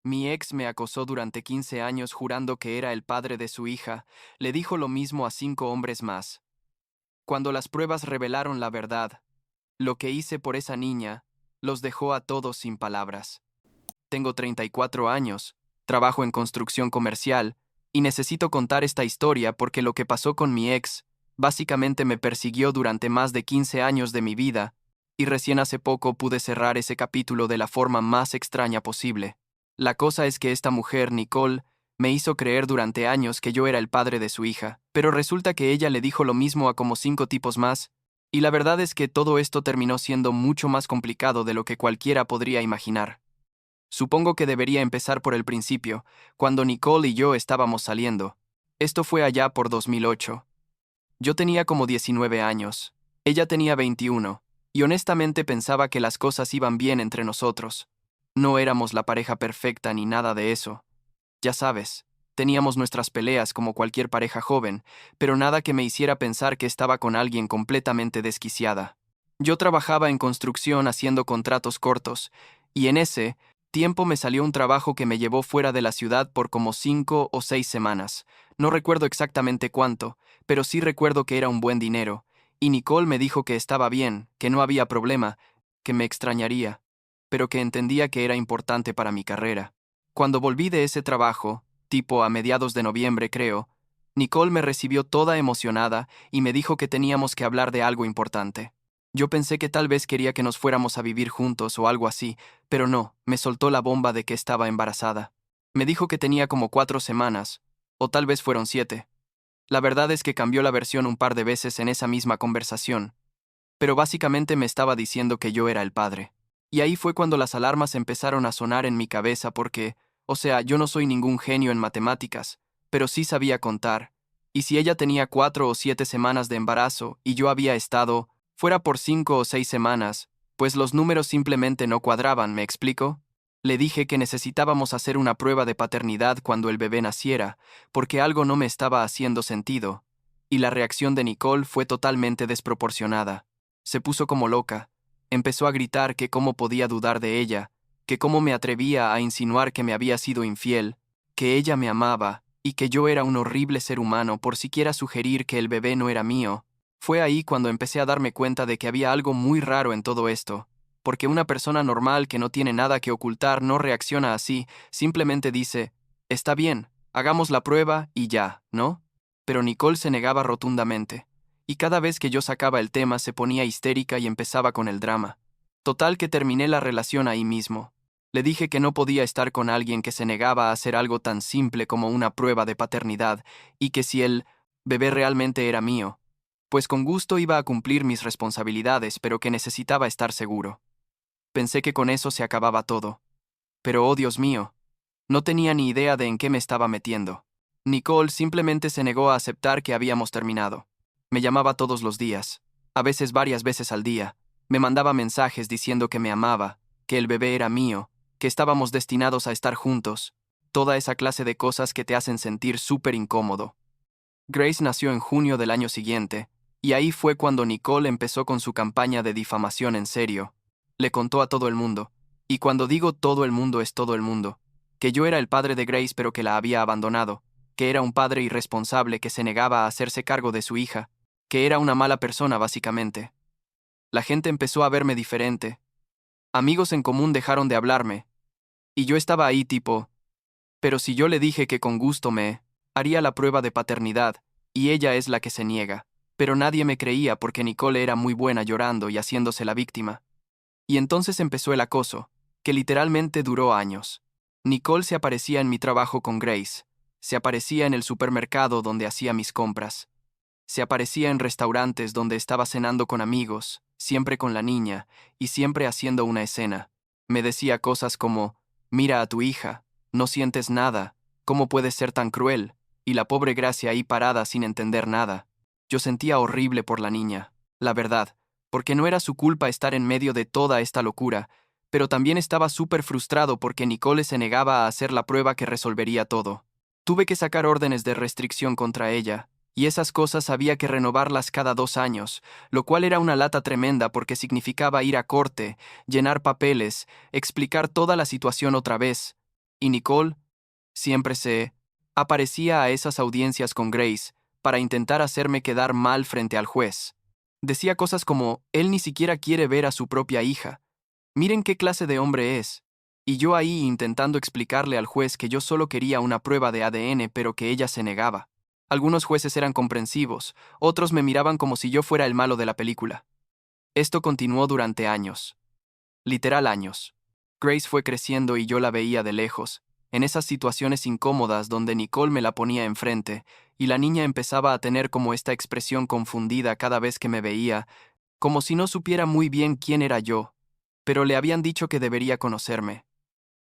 Mi ex me acosó durante 15 años jurando que era el padre de su hija. Le dijo lo mismo a 5 hombres más. Cuando las pruebas revelaron la verdad, lo que hice por esa niña, los dejó a todos sin palabras. Tengo 34 años, trabajo en construcción comercial, y necesito contar esta historia porque lo que pasó con mi ex, básicamente me persiguió durante más de 15 años de mi vida, y recién hace poco pude cerrar ese capítulo de la forma más extraña posible. La cosa es que esta mujer, Nicole, me hizo creer durante años que yo era el padre de su hija, pero resulta que ella le dijo lo mismo a como 5 tipos más, y la verdad es que todo esto terminó siendo mucho más complicado de lo que cualquiera podría imaginar. Supongo que debería empezar por el principio, cuando Nicole y yo estábamos saliendo. Esto fue allá por 2008. Yo tenía como 19 años. Ella tenía 21, y honestamente pensaba que las cosas iban bien entre nosotros. No éramos la pareja perfecta ni nada de eso. Ya sabes, teníamos nuestras peleas como cualquier pareja joven, pero nada que me hiciera pensar que estaba con alguien completamente desquiciada. Yo trabajaba en construcción haciendo contratos cortos, y en ese tiempo me salió un trabajo que me llevó fuera de la ciudad por como 5 o 6 semanas. No recuerdo exactamente cuánto, pero sí recuerdo que era un buen dinero, y Nicole me dijo que estaba bien, que no había problema, que me extrañaría, pero que entendía que era importante para mi carrera. Cuando volví de ese trabajo, tipo a mediados de noviembre creo, Nicole me recibió toda emocionada y me dijo que teníamos que hablar de algo importante. Yo pensé que tal vez quería que nos fuéramos a vivir juntos o algo así, pero no, me soltó la bomba de que estaba embarazada. Me dijo que tenía como 4 semanas, o tal vez fueron 7. La verdad es que cambió la versión un par de veces en esa misma conversación, pero básicamente me estaba diciendo que yo era el padre. Y ahí fue cuando las alarmas empezaron a sonar en mi cabeza porque, o sea, yo no soy ningún genio en matemáticas, pero sí sabía contar. Y si ella tenía 4 o 7 semanas de embarazo y yo había estado, fuera por 5 o 6 semanas, pues los números simplemente no cuadraban, ¿me explico? Le dije que necesitábamos hacer una prueba de paternidad cuando el bebé naciera, porque algo no me estaba haciendo sentido, y la reacción de Nicole fue totalmente desproporcionada. Se puso como loca. Empezó a gritar que cómo podía dudar de ella, que cómo me atrevía a insinuar que me había sido infiel, que ella me amaba y que yo era un horrible ser humano por siquiera sugerir que el bebé no era mío. Fue ahí cuando empecé a darme cuenta de que había algo muy raro en todo esto, porque una persona normal que no tiene nada que ocultar no reacciona así, simplemente dice, está bien, hagamos la prueba y ya, ¿no? Pero Nicole se negaba rotundamente y cada vez que yo sacaba el tema se ponía histérica y empezaba con el drama. Total que terminé la relación ahí mismo. Le dije que no podía estar con alguien que se negaba a hacer algo tan simple como una prueba de paternidad y que si el bebé realmente era mío, pues con gusto iba a cumplir mis responsabilidades, pero que necesitaba estar seguro. Pensé que con eso se acababa todo. Pero oh Dios mío, no tenía ni idea de en qué me estaba metiendo. Nicole simplemente se negó a aceptar que habíamos terminado. Me llamaba todos los días, a veces varias veces al día. Me mandaba mensajes diciendo que me amaba, que el bebé era mío, que estábamos destinados a estar juntos. Toda esa clase de cosas que te hacen sentir súper incómodo. Grace nació en junio del año siguiente, y ahí fue cuando Nicole empezó con su campaña de difamación en serio. Le contó a todo el mundo, y cuando digo todo el mundo es todo el mundo, que yo era el padre de Grace pero que la había abandonado, que era un padre irresponsable que se negaba a hacerse cargo de su hija, que era una mala persona básicamente. La gente empezó a verme diferente. Amigos en común dejaron de hablarme, y yo estaba ahí tipo, pero si yo le dije que con gusto me haría la prueba de paternidad, y ella es la que se niega. Pero nadie me creía porque Nicole era muy buena llorando y haciéndose la víctima. Y entonces empezó el acoso, que literalmente duró años. Nicole se aparecía en mi trabajo con Grace, se aparecía en el supermercado donde hacía mis compras, se aparecía en restaurantes donde estaba cenando con amigos, siempre con la niña, y siempre haciendo una escena. Me decía cosas como, mira a tu hija, no sientes nada, ¿cómo puedes ser tan cruel? Y la pobre Gracia ahí parada sin entender nada. Yo sentía horrible por la niña, la verdad, porque no era su culpa estar en medio de toda esta locura, pero también estaba súper frustrado porque Nicole se negaba a hacer la prueba que resolvería todo. Tuve que sacar órdenes de restricción contra ella, y esas cosas había que renovarlas cada 2 años, lo cual era una lata tremenda porque significaba ir a corte, llenar papeles, explicar toda la situación otra vez. Y Nicole siempre se aparecía a esas audiencias con Grace para intentar hacerme quedar mal frente al juez. Decía cosas como, él ni siquiera quiere ver a su propia hija. Miren qué clase de hombre es. Y yo ahí intentando explicarle al juez que yo solo quería una prueba de ADN, pero que ella se negaba. Algunos jueces eran comprensivos, otros me miraban como si yo fuera el malo de la película. Esto continuó durante años. Literal años. Grace fue creciendo y yo la veía de lejos, en esas situaciones incómodas donde Nicole me la ponía enfrente, y la niña empezaba a tener como esta expresión confundida cada vez que me veía, como si no supiera muy bien quién era yo, pero le habían dicho que debería conocerme.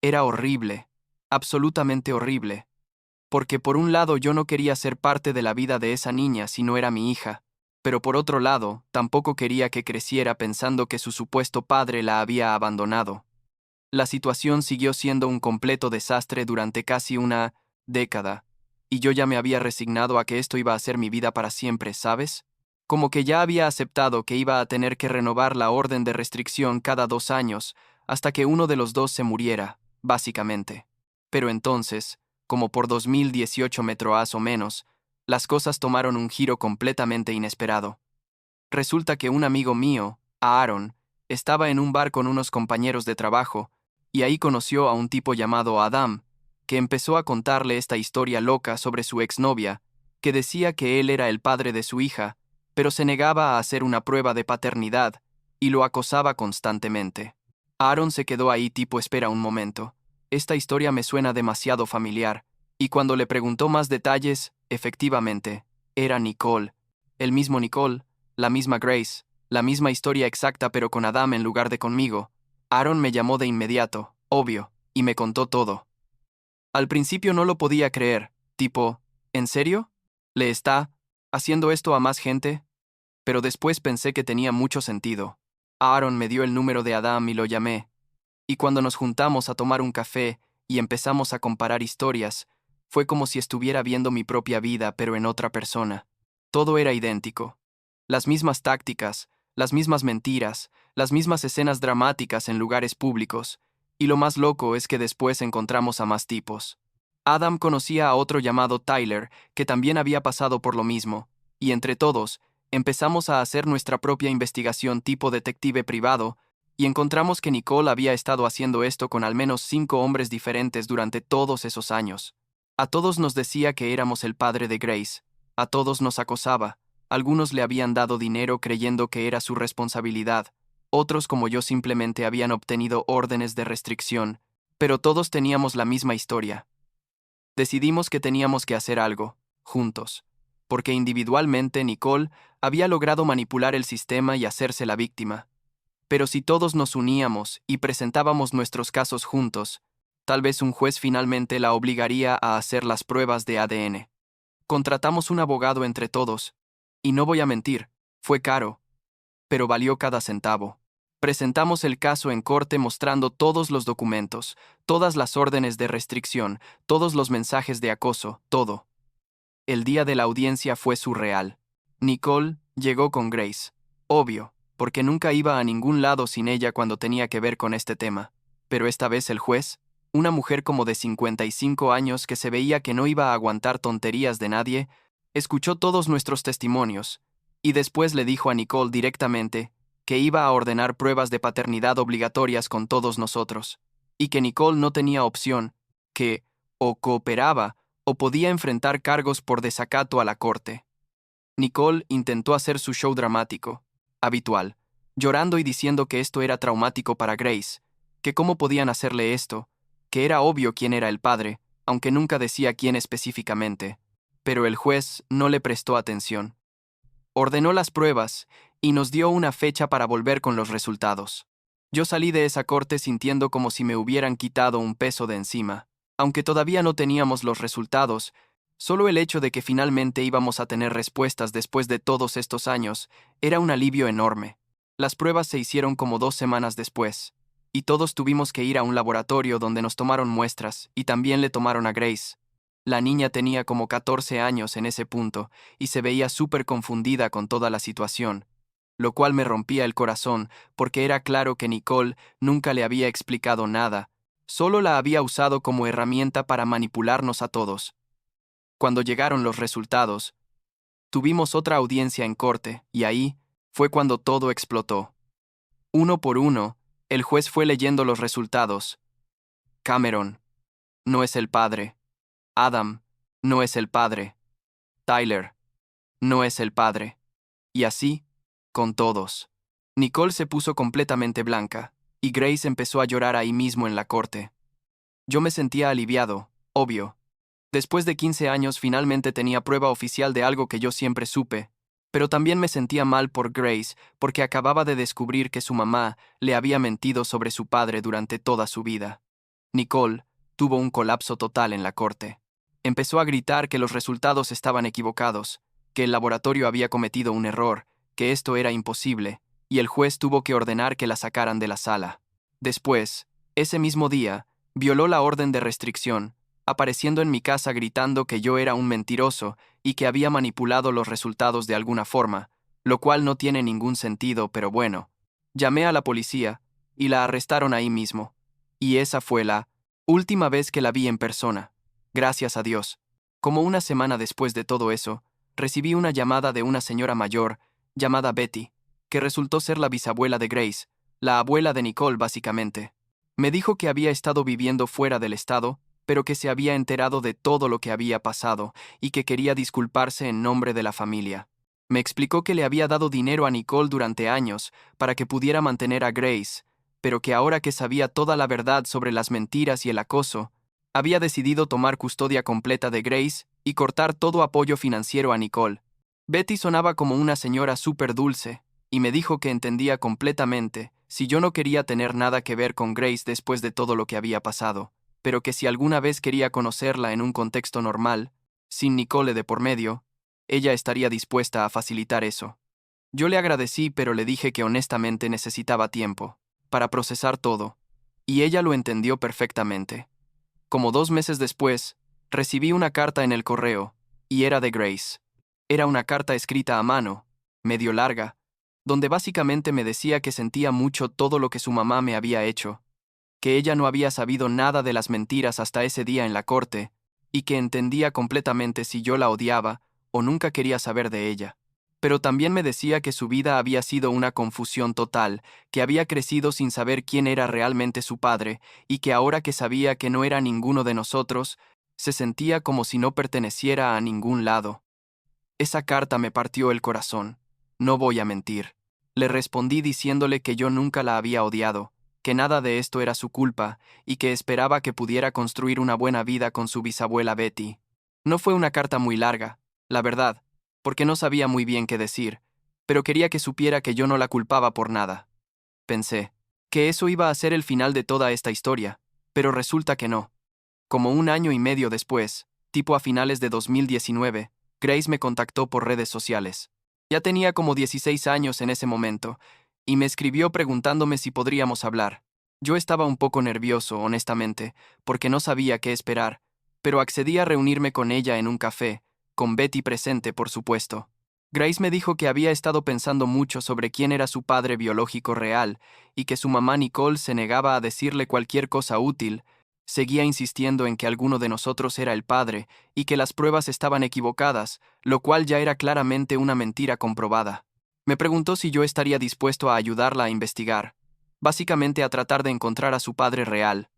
Era horrible, absolutamente horrible, porque por un lado yo no quería ser parte de la vida de esa niña si no era mi hija, pero por otro lado tampoco quería que creciera pensando que su supuesto padre la había abandonado. La situación siguió siendo un completo desastre durante casi una década, y yo ya me había resignado a que esto iba a ser mi vida para siempre, ¿sabes? Como que ya había aceptado que iba a tener que renovar la orden de restricción cada 2 años, hasta que uno de los dos se muriera, básicamente. Pero entonces, como por 2018 metros o menos, las cosas tomaron un giro completamente inesperado. Resulta que un amigo mío, Aaron, estaba en un bar con unos compañeros de trabajo, y ahí conoció a un tipo llamado Adam, que empezó a contarle esta historia loca sobre su exnovia, que decía que él era el padre de su hija, pero se negaba a hacer una prueba de paternidad, y lo acosaba constantemente. Aaron se quedó ahí tipo espera un momento. Esta historia me suena demasiado familiar, y cuando le preguntó más detalles, efectivamente, era Nicole, el mismo Nicole, la misma Grace, la misma historia exacta pero con Adam en lugar de conmigo. Aaron me llamó de inmediato, obvio, y me contó todo. Al principio no lo podía creer, tipo, ¿en serio? ¿Le está haciendo esto a más gente? Pero después pensé que tenía mucho sentido. Aaron me dio el número de Adam y lo llamé. Y cuando nos juntamos a tomar un café y empezamos a comparar historias, fue como si estuviera viendo mi propia vida pero en otra persona. Todo era idéntico. Las mismas tácticas, las mismas mentiras, las mismas escenas dramáticas en lugares públicos, y lo más loco es que después encontramos a más tipos. Adam conocía a otro llamado Tyler, que también había pasado por lo mismo, y entre todos, empezamos a hacer nuestra propia investigación tipo detective privado, y encontramos que Nicole había estado haciendo esto con al menos 5 hombres diferentes durante todos esos años. A todos nos decía que éramos el padre de Grace, a todos nos acosaba, algunos le habían dado dinero creyendo que era su responsabilidad, otros como yo simplemente habían obtenido órdenes de restricción, pero todos teníamos la misma historia. Decidimos que teníamos que hacer algo, juntos, porque individualmente Nicole había logrado manipular el sistema y hacerse la víctima. Pero si todos nos uníamos y presentábamos nuestros casos juntos, tal vez un juez finalmente la obligaría a hacer las pruebas de ADN. Contratamos un abogado entre todos, y no voy a mentir, fue caro, pero valió cada centavo. Presentamos el caso en corte mostrando todos los documentos, todas las órdenes de restricción, todos los mensajes de acoso, todo. El día de la audiencia fue surreal. Nicole llegó con Grace. Obvio, porque nunca iba a ningún lado sin ella cuando tenía que ver con este tema. Pero esta vez el juez, una mujer como de 55 años que se veía que no iba a aguantar tonterías de nadie, escuchó todos nuestros testimonios, y después le dijo a Nicole directamente que iba a ordenar pruebas de paternidad obligatorias con todos nosotros, y que Nicole no tenía opción, que o cooperaba o podía enfrentar cargos por desacato a la corte. Nicole intentó hacer su show dramático, habitual, llorando y diciendo que esto era traumático para Grace, que cómo podían hacerle esto, que era obvio quién era el padre, aunque nunca decía quién específicamente. Pero el juez no le prestó atención. Ordenó las pruebas y nos dio una fecha para volver con los resultados. Yo salí de esa corte sintiendo como si me hubieran quitado un peso de encima. Aunque todavía no teníamos los resultados, solo el hecho de que finalmente íbamos a tener respuestas después de todos estos años era un alivio enorme. Las pruebas se hicieron como 2 semanas después, y todos tuvimos que ir a un laboratorio donde nos tomaron muestras y también le tomaron a Grace. La niña tenía como 14 años en ese punto y se veía súper confundida con toda la situación, lo cual me rompía el corazón porque era claro que Nicole nunca le había explicado nada, Solo la había usado como herramienta para manipularnos a todos. Cuando llegaron los resultados, tuvimos otra audiencia en corte, y ahí fue cuando todo explotó. Uno por uno, el juez fue leyendo los resultados. Cameron no es el padre. Adam no es el padre. Tyler no es el padre. Y así, con todos. Nicole se puso completamente blanca, y Grace empezó a llorar ahí mismo en la corte. Yo me sentía aliviado, obvio. Después de 15 años finalmente tenía prueba oficial de algo que yo siempre supe, pero también me sentía mal por Grace porque acababa de descubrir que su mamá le había mentido sobre su padre durante toda su vida. Nicole tuvo un colapso total en la corte. Empezó a gritar que los resultados estaban equivocados, que el laboratorio había cometido un error, que esto era imposible, y el juez tuvo que ordenar que la sacaran de la sala. Después, ese mismo día, violó la orden de restricción, apareciendo en mi casa gritando que yo era un mentiroso y que había manipulado los resultados de alguna forma, lo cual no tiene ningún sentido, pero bueno. Llamé a la policía y la arrestaron ahí mismo. Y esa fue la última vez que la vi en persona. Gracias a Dios. Como una semana después de todo eso, recibí una llamada de una señora mayor, llamada Betty, que resultó ser la bisabuela de Grace, la abuela de Nicole básicamente. Me dijo que había estado viviendo fuera del estado, pero que se había enterado de todo lo que había pasado y que quería disculparse en nombre de la familia. Me explicó que le había dado dinero a Nicole durante años para que pudiera mantener a Grace, pero que ahora que sabía toda la verdad sobre las mentiras y el acoso, había decidido tomar custodia completa de Grace y cortar todo apoyo financiero a Nicole. Betty sonaba como una señora súper dulce, y me dijo que entendía completamente si yo no quería tener nada que ver con Grace después de todo lo que había pasado, pero que si alguna vez quería conocerla en un contexto normal, sin Nicole de por medio, ella estaría dispuesta a facilitar eso. Yo le agradecí, pero le dije que honestamente necesitaba tiempo para procesar todo, y ella lo entendió perfectamente. Como 2 meses después, recibí una carta en el correo, y era de Grace. Era una carta escrita a mano, medio larga, donde básicamente me decía que sentía mucho todo lo que su mamá me había hecho, que ella no había sabido nada de las mentiras hasta ese día en la corte, y que entendía completamente si yo la odiaba o nunca quería saber de ella. Pero también me decía que su vida había sido una confusión total, que había crecido sin saber quién era realmente su padre, y que ahora que sabía que no era ninguno de nosotros, se sentía como si no perteneciera a ningún lado. Esa carta me partió el corazón, no voy a mentir. Le respondí diciéndole que yo nunca la había odiado, que nada de esto era su culpa, y que esperaba que pudiera construir una buena vida con su bisabuela Betty. No fue una carta muy larga, la verdad, porque no sabía muy bien qué decir, pero quería que supiera que yo no la culpaba por nada. Pensé que eso iba a ser el final de toda esta historia, pero resulta que no. Como 1 año y medio después, tipo a finales de 2019, Grace me contactó por redes sociales. Ya tenía como 16 años en ese momento, y me escribió preguntándome si podríamos hablar. Yo estaba un poco nervioso, honestamente, porque no sabía qué esperar, pero accedí a reunirme con ella en un café, con Betty presente, por supuesto. Grace me dijo que había estado pensando mucho sobre quién era su padre biológico real, y que su mamá Nicole se negaba a decirle cualquier cosa útil. Seguía insistiendo en que alguno de nosotros era el padre y que las pruebas estaban equivocadas, lo cual ya era claramente una mentira comprobada. Me preguntó si yo estaría dispuesto a ayudarla a investigar, básicamente a tratar de encontrar a su padre real.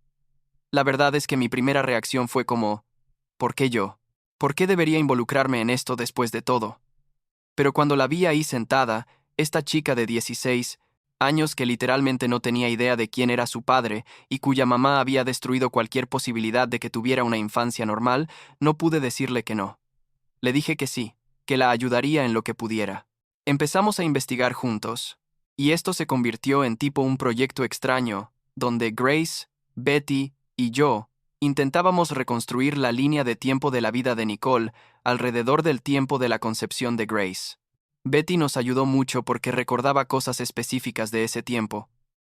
La verdad es que mi primera reacción fue como, ¿por qué yo? ¿Por qué debería involucrarme en esto después de todo? Pero cuando la vi ahí sentada, esta chica de 16 años que literalmente no tenía idea de quién era su padre y cuya mamá había destruido cualquier posibilidad de que tuviera una infancia normal, no pude decirle que no. Le dije que sí, que la ayudaría en lo que pudiera. Empezamos a investigar juntos, y esto se convirtió en tipo un proyecto extraño, donde Grace, Betty y yo intentábamos reconstruir la línea de tiempo de la vida de Nicole alrededor del tiempo de la concepción de Grace. Betty nos ayudó mucho porque recordaba cosas específicas de ese tiempo,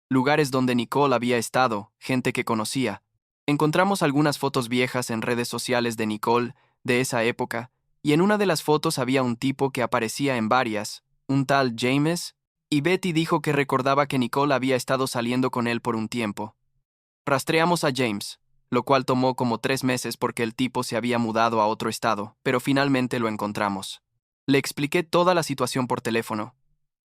lugares donde Nicole había estado, gente que conocía. Encontramos algunas fotos viejas en redes sociales de Nicole, de esa época, y en una de las fotos había un tipo que aparecía en varias, un tal James, y Betty dijo que recordaba que Nicole había estado saliendo con él por un tiempo. Rastreamos a James, lo cual tomó como 3 meses porque el tipo se había mudado a otro estado, pero finalmente lo encontramos. Le expliqué toda la situación por teléfono,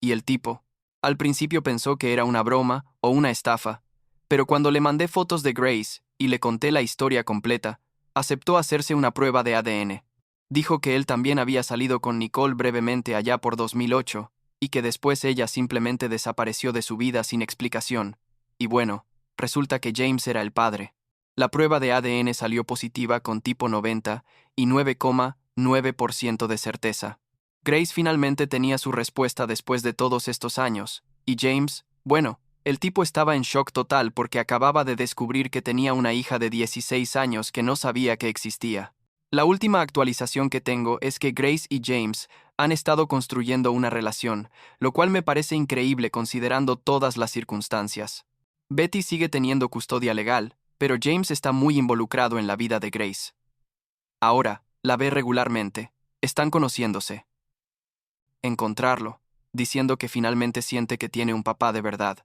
y el tipo, al principio pensó que era una broma o una estafa, pero cuando le mandé fotos de Grace y le conté la historia completa, aceptó hacerse una prueba de ADN. Dijo que él también había salido con Nicole brevemente allá por 2008, y que después ella simplemente desapareció de su vida sin explicación. Y bueno, resulta que James era el padre. La prueba de ADN salió positiva con tipo 90 y 9,9% de certeza. Grace finalmente tenía su respuesta después de todos estos años, y James, bueno, el tipo estaba en shock total porque acababa de descubrir que tenía una hija de 16 años que no sabía que existía. La última actualización que tengo es que Grace y James han estado construyendo una relación, lo cual me parece increíble considerando todas las circunstancias. Betty sigue teniendo custodia legal, pero James está muy involucrado en la vida de Grace. Ahora, la ve regularmente. Están conociéndose. Encontrarlo, diciendo que finalmente siente que tiene un papá de verdad.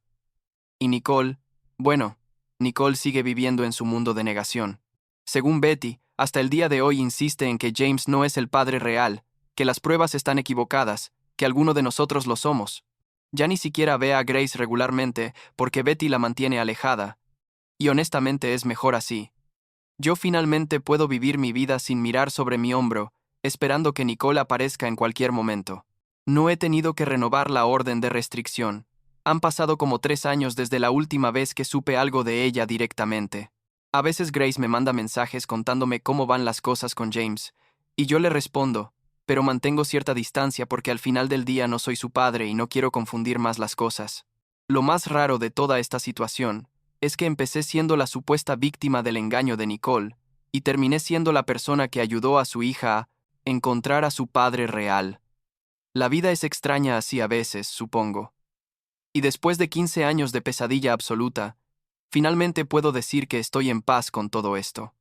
Y Nicole, bueno, Nicole sigue viviendo en su mundo de negación. Según Betty, hasta el día de hoy insiste en que James no es el padre real, que las pruebas están equivocadas, que alguno de nosotros lo somos. Ya ni siquiera ve a Grace regularmente porque Betty la mantiene alejada, y honestamente es mejor así. Yo finalmente puedo vivir mi vida sin mirar sobre mi hombro, esperando que Nicole aparezca en cualquier momento. No he tenido que renovar la orden de restricción. Han pasado como 3 años desde la última vez que supe algo de ella directamente. A veces Grace me manda mensajes contándome cómo van las cosas con James, y yo le respondo, pero mantengo cierta distancia porque al final del día no soy su padre y no quiero confundir más las cosas. Lo más raro de toda esta situación es que empecé siendo la supuesta víctima del engaño de Nicole, y terminé siendo la persona que ayudó a su hija a encontrar a su padre real. La vida es extraña así a veces, supongo. Y después de 15 años de pesadilla absoluta, finalmente puedo decir que estoy en paz con todo esto.